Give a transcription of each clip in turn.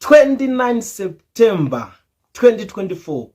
29 September 2024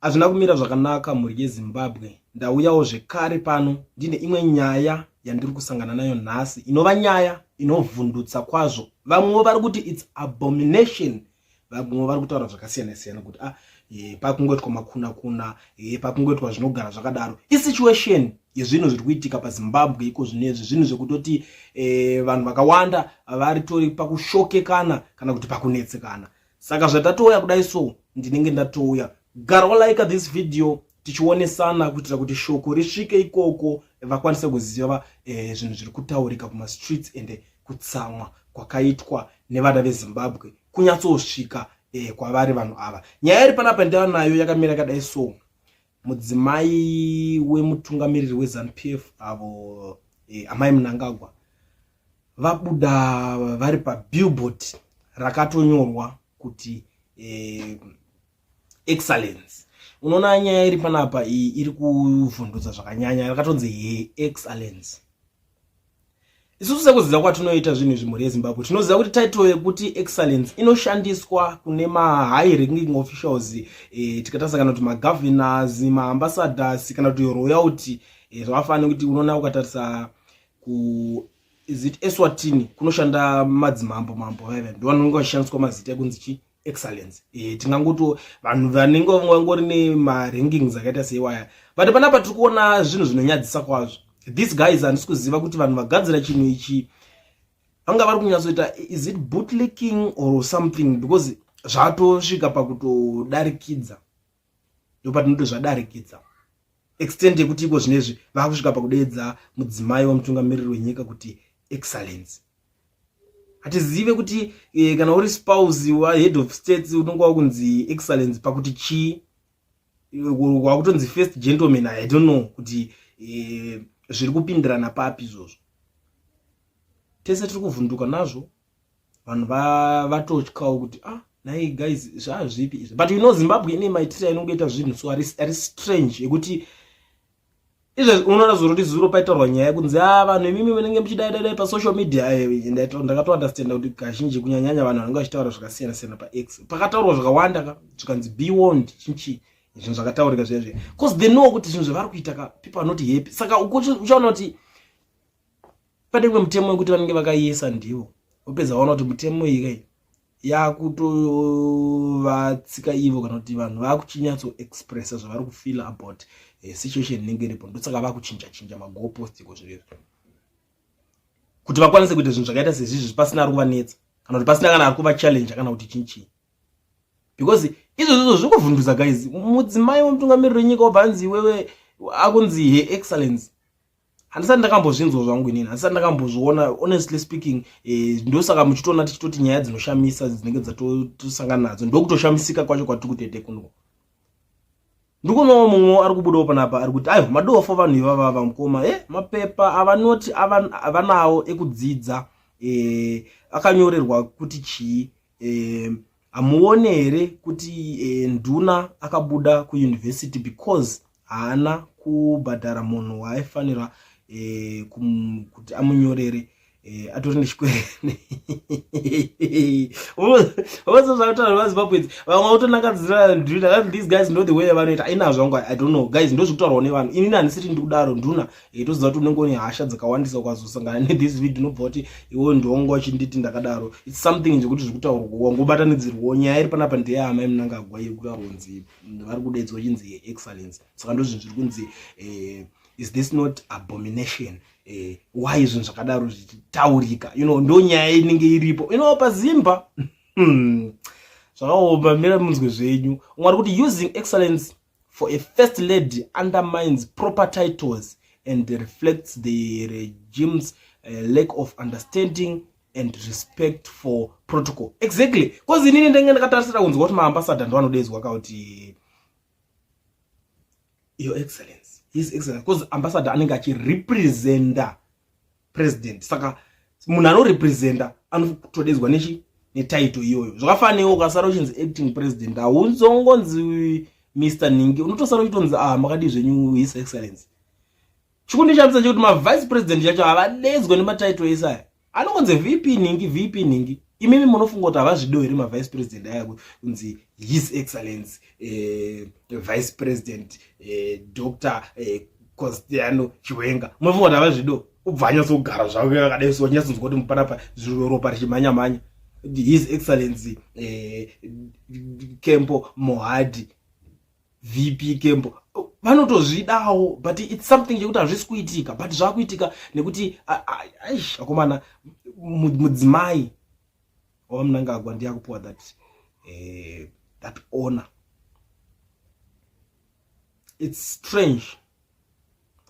azvina kumira zvakanaka mhuri yeZimbabwe. Ndauyawo zvekare pano ndine imwe nyaya yandiri kusangana nayo nhasi inova nyaya inovhundutsa kwazvo. Vamwe vari kuti it's abomination, vamwe vari kutaura zvakasiyana siyana kuti pakungoitwa makuna pakungoitwa zvinogara zvakadaro. Isituation yezvinhu zviri kuitika paZimbabwe iko zvinezvi zvinhu zvekutoti vanhu vakawanda vari tori pakushokekana kana kuti pakunetsekana. Saka zvatatoya kudai so ndinenge ndatouya. Gara like this video tichionesana kuitira kuti shoko risvike ikoko vakwanise kuziva zvinhu zviri kutaurika kuma streets ende kutsamwa kwakaitwa nevana veZimbabwe kunyatsosvika kwavari vanhu ava. Nyaya iri panapa ndava nayo yakamira kadai so. Mudzimai wemutungamiriri weZANU-PF avo Amai Mnangagwa vabuda vari pabillboard rakatonyorwa kuti excellence. Unoona nyaya iri panapa iri kuvhundutsa zvakanyanya, rakatonzi excellence. Isusu sekuziva kwatinoita zvinhu zvimhuri yeZimbabwe tinoziva kuti title yekuti excellence inoshandiswa kune high ranking officials, tikatasangana kuti governors, ambassadors kana kuti royalty. Zvakafanana kuti unoona ukatarisa ku Eswatini kunoshanda madzimambo ndio vanenge vashandiswa mazita ekunzi excellence. Tingangoto vanhu vanenge vangori nemarankings akaita seiwaya. But panapa tiri kuona zvinhu zvinonyadzisa kwazvo. These guys handisi kuziva kuti vanhu vagadzira chinhu ichi vanga vari kunyatsoita is it bootlicking or something, because zvatosvika pakutodarikidza. Ndipo patinoti zvadarikidza extent yekuti iko zvinezvi vakusvika pakudeedza mudzimai wemutungamiriri wenyika kuti excellence. Hatizive kuti kana uri spouse wa head of state unonga wakunzi excellence pakuti chi wakutonzi first gentleman. I don't know kuti zviri kupindirana papi izvozvo. Tese tiri kuvhunduka nazvo, vanhu vatotyawo kuti nai guys zvazvipi izvi. But you know Zimbabwe ine maitiro inongoita zvinhu so ari strange yekuti izvo unoona zvoroti zuro paitaurwa nyaya yekunzi vanhu imimi munenge muchidai pasocial media. Ndakato understand kuti kazhinji kunyanyanya vanhu vanenge vachitaura zvakasiyana siyana paX pakataurwa zvakawanda zvikanzi beyond chinchi zvinhu zvakataurika zvezve, because they know kuti zvinhu zvavari kuita people are not happy. Saka uchaona kuti padengwe mutemo wekuti vanenge vakaiisa ndivo upedza waona kuti mutemo iyi yakutovatsika ivo kana kuti vanhu vakuchinyatso expressa zvavari kufeel about situation inenge iripo. Ndosaka vakuchinja magoalpost iko zvirezvo kuti vakwanise kuita zvinhu zvakaita sezvizvi pasina ari kuvanetsa kana kuti pasina kana ari kuva challenge kana kuti chinchi, because izvo zviri kuvhundutsa guys. Mudzimai wemutungamiriri wenyika wabvanzi wewe akunzi excellence. Handisati ndakambozvinzwa zvangu inini, handisati ndakambozviona honestly speaking. Ndosaka muchitoona tichitoti nyaya dzinoshamisa dzinenge dzatosangana nadzo ndokutoshamisika kwacho kwatiri kutete kuno. Ndikuonawo mumwe ari kubudawo panapa ari kuti madofo vanhu ivava vamukoma mapepa avanoti avanawo ekudzidza akanyorerwa kuti chii. Amuone here kuti nduna akabuda kuuniversity because haana kubhadhara munhu waaifanira kuti amunyorere atori nechikwere. What's zvakataura vaZimbabwe vamwe autonakadzira nduna. These guys know the way vanoita. Ainazvo vangu I don't know guys, ndo zvekutaurwa nevanhu. Inini handisiti ndikudaro nduna toziva kuti unenge une hasha dzakawandisa ukazosangana nethis video nobva kuti iwe ndongo wachinditi ndakadaro. It's something zvekuti zvekutaurwa wangobatanidzirwa. Nyaya iri panapa ndeye Amai Mnangagwa iri kutaurwa vari kudedzwa chinzi excellence. Saka ndo zvinhu zviri kunzi is this not abomination? Why zvinhu zvakadaro zvichitaurika? Ndo nyaya inenge iripo pazimba. Zvakaoma mira munzwe zvenyu. Mwari kuti using excellence for a first lady undermines proper titles and reflects the regime's lack of understanding and respect for protocol. Exactly. Because inini ndenge ndakatarisira kunzwa kuti maambassador ndo vanodedzwa kuti your excellence. His excellence, because ambassador anenge achirepresenta president. Saka munhu anorepresenta anotodedzwa netitle iyoyo. Zvakafanira ukasara uchinzi acting president haunzongonzi Mr. Ningi, unotosara uchitonzi makadi zvenyu his excellence. Chikundishamisa chekuti vice president yacho havadedzwa nematitle esaya. Anongonzi VP Ningi. imimi munofunga kuti havazvido here mavice president aya kunzi his excellence vice president Dr. Constantino Chiwenga, munofunga kuti havazvido ubva anyatsogara zvako yakadai so wanyatsonzwa kuti mupanapa ropa richimhanya-mhanya. His excellency Kempo Mohadi VP Kempo vanotozvidawo, but it's something yekuti hazvisi kuitika, but zvakuitika nekuti akomana mudzimai waMnangagwa ndiye akupiwa that honor. It's strange,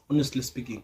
honestly speaking.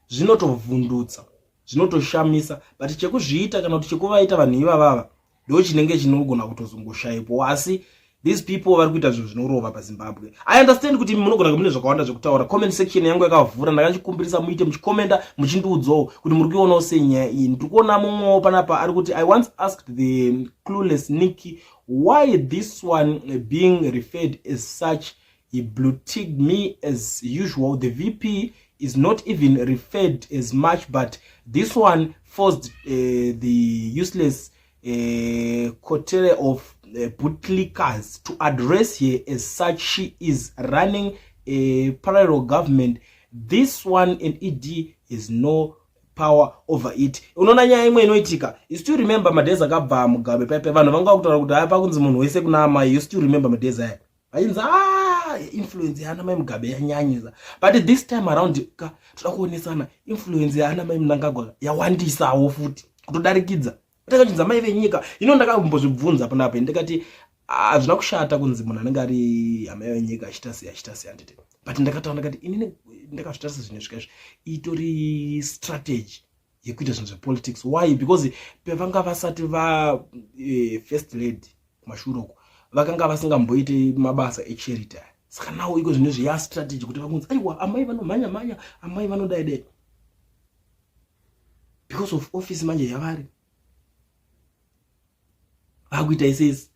Zvinotovhundutsa, zvinotoshamisa, but chekuzviita kana kuti chekuvaita vanhu ivavava ndo chinenge chinogona kutozongoshaipo. Asi these people vari kuita zvinhu zvinorova paZimbabwe. I understand kuti munogona kumune zvakawanda zvekutaura. Comment section yangu yakavhura, ndakachikumbirisa muite muchikomenda muchindiudzawo kuti muri kuionawo sei nyaya iyi. Ndiri kuona mumwewo panapa ari kuti I once asked the clueless Nikki why this one being referred as such. He blue-ticked me as usual. The VP is not even referred as much, but this one forced the useless coterie of bootlickers to address her as such. She is running a parallel government. This one in ED is no power over it. Unoona nyaya imwe inoitika. You still remember madeza akabva Mugabe pepe vanhu vanga kutaura kuti hapa kunzi munhu wese kuna amai. You still remember madeza aya. Vainzi influence yana mai Mugabe yanyanyisa, but this time around toda kuonesana influence yana mai Mnangagwa yawandisawo futi kutodarikidza. Takachinza mai venyika ndakambozvibvunza panapa ndikati azvina kushata kunzi munhu anenge ari amai venyika achita sei andite, but ndakataona kuti inini ndakazvitarisa zvinhu zvikazvo itori strategy yekuita zvinhu zvepolitics. Why? Because pevanga vasati first lady kumashuroko vakanga vasingamboite mabasa echarity. Saka nawo iko zvinhu zviya strategy kuti vakunzi aiwa amai vanomhanya-mhanya, amai vanodai-dai because of office manje yavari vakuita isesi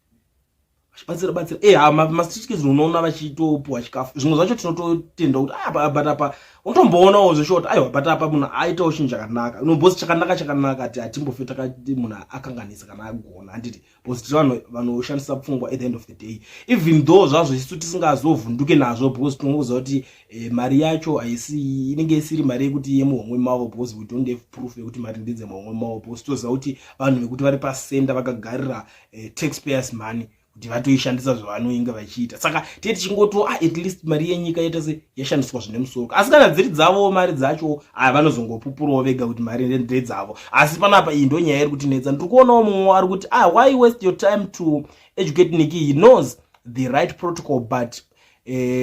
vachibatsira mastatistics unoona vachitopuwa chikafu. Zvimwe zvacho tinototenda kuti but apa unotomboonawo zveshoti aiwa but apa munhu aitawo chinhu chakanaka, unombozi chakanaka ati hatimbofe takati munhu akanganisa kana agona handiti, because tiri vanhu vanoshandisa pfungwa at the end of the day, even though zvazvo isu tisingazovhunduke nazvo, because tinongoziva kuti mari yacho haisi inenge isiri mari yekuti yemuhomwe mavo, because we don't have proof yekuti mari ndedze muhomwe mavo, because toziva kuti vanhu vekuti vari pasenda vakagarira taxpayers money kuti vatoishandisa zvavanoinga vachiita. Saka tiye tichingoto at least mari yenyika yetase yashandiswa zvine musoro. Asi kana dziri dzavo mari dzacho vanozongopupurawo vega kuti mari ndedzavo. Asi panapa iyi ndo nyaya iri kutinetsa. Ndiri kuonawo mumwe ari kuti why waste your time to educate Nikki? He knows the right protocol, but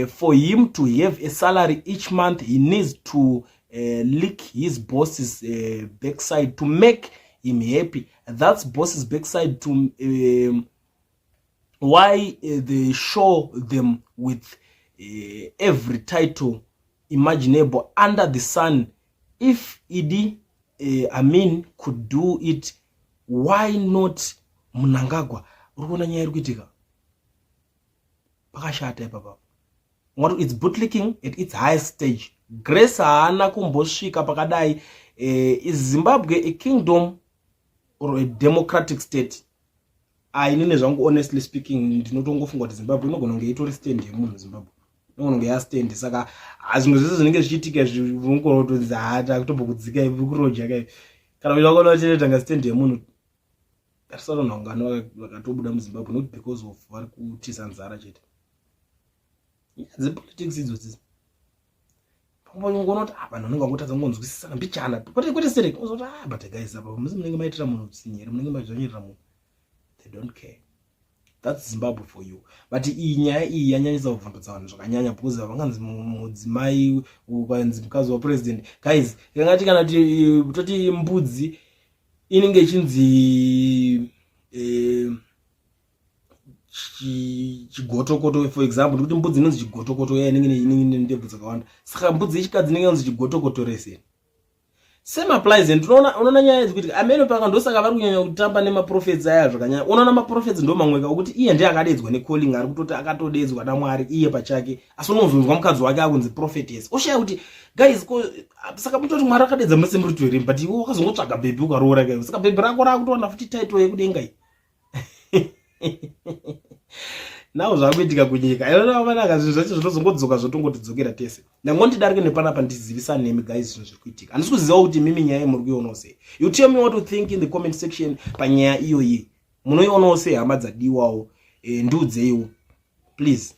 for him to have a salary each month he needs to lick his boss's backside to make him happy. That's boss's backside to why they show them with every title imaginable under the sun. If Idi Amin could do it, why not Mnangagwa? Urikuona nyaya iri kuitika pakashata ipapa. It's bootlicking at its highest stage. Grace haana kumbosvika pakadai. Is Zimbabwe a kingdom or a democratic state? Inini zvangu honestly speaking ndinotongofunga kuti Zimbabwe inogona kunge itori stand yemunhu Zimbabwe. Inogona kunge yastand. Saka zvimwe zvese zvinenge zvichiitika zvinogona kutonzi kutombokudzika ivi kuroja kai. Kana uchakona uchireta nga stand yemunhu arisara nhongano vakatobuda muZimbabwe not because of vari kutisa nzara chete. The politics idzodzi. Ungoona kuti vanhu vanenge vangotadza kungonzwisisana mbichana. Kwete sere uzoti but guys apa musi munenge maitira munhu tsinyere munenge machizonyerera munhu. They don't care. That's Zimbabwe for you. But iyi nyaya iyi yanyanyisa kuvhundutsa vanhu zvakanyanya, because vanganzi mudzimai ukanzi mukazi wapresident. Guys, yakati kana toti mbudzi inenge ichinzi chigotokoto, for example, kuti mbudzi inonzi chigotokoto inenge ine ndebvu dzakawanda. Saka mbudzi yechikadzi inenge inonzi chigotokoto rese. same applies. And unaona nyaya dzekuti amene paka ndosaka vari kunyanya kutamba nemaprophets aya zvakanyanya. Unaona maprophets ndo mamweka ukuthi iye ndiye akadedzwa necalling, ari kutoti akatodedzwa naMwari iye pachake, asi unozonzwa mukadzi wake akunzi prophetess. Oshaya kuti guys saka mutoti Mwari akadedza mose muri 2 but iwe wakazongotsvaga bhebhi ukaroora kai. Saka bhebhi rako rakutowana futi title yekudenga iyi. Nawo zvakuitika kunyika. Ena vanaka zvinhu zvacho zvinozongodzoka zvotongotidzokera tese. Ndangondidarike nepanapa ndizivisane nemi guys zvinhu zviri kuitika. Handisi kuziva kuti mimi nyaya muri kuionawo sei. You tell me what to think in the comment section panyaya iyoyi. Munoionawo sei hama dzadiwawo ndudzeyo. Please.